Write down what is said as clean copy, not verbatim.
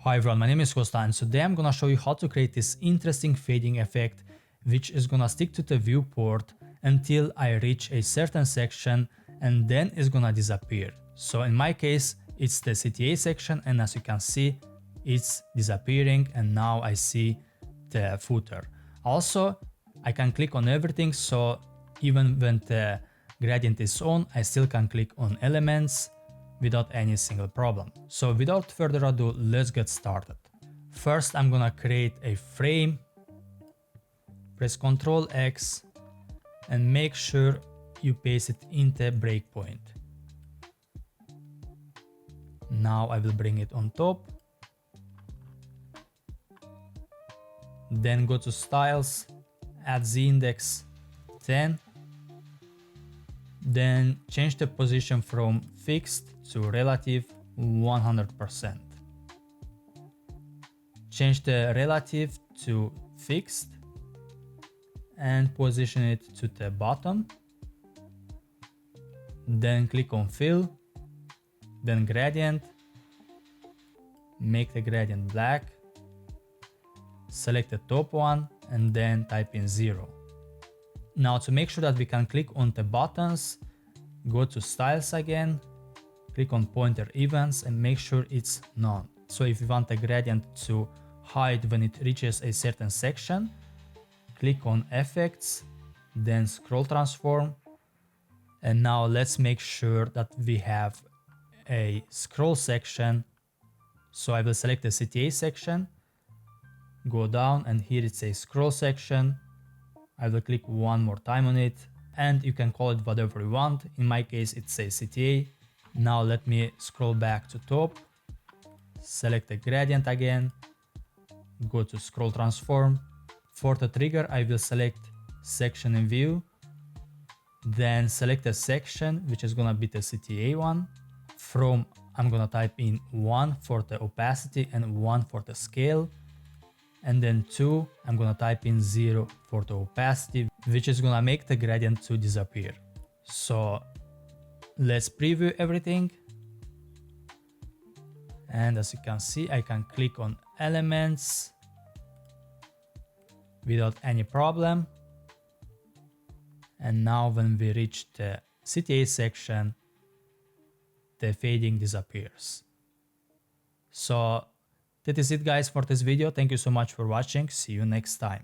Hi everyone, my name is Costa and today I'm gonna show you how to create this interesting fading effect which is gonna stick to the viewport until I reach a certain section and then it's gonna disappear. So in my case it's the CTA section, and as you can see it's disappearing and now I see the footer. Also I can click on everything, so even when the gradient is on I still can click on elements without any single problem. So without further ado, let's get started. First I'm gonna create a frame, press Ctrl X and make sure you paste it in the breakpoint. Now I will bring it on top. Then go to styles, add Z index 10. Then change the position from fixed to relative 100%. Change the relative to fixed and position it to the bottom. Then click on fill, then gradient, make the gradient black, select the top one and then type in 0. Now to make sure that we can click on the buttons, go to styles again, click on pointer events and make sure it's none. So if you want the gradient to hide when it reaches a certain section, click on effects, then scroll transform. And now let's make sure that we have a scroll section. So I will select the CTA section, go down and here it says scroll section. I will click one more time on it and you can call it whatever you want. In my case it says CTA. Now let me scroll back to top, select the gradient again, go to scroll transform. For the trigger I will select section in view, then select a section which is gonna be the CTA one. From I'm gonna type in 1 for the opacity and 1 for the scale. And then 2, I'm gonna type in 0 for the opacity, which is gonna make the gradient to disappear. So let's preview everything. And as you can see, I can click on elements without any problem. And now when we reach the CTA section, the fading disappears. So that is it guys for this video. Thank you so much for watching. See you next time.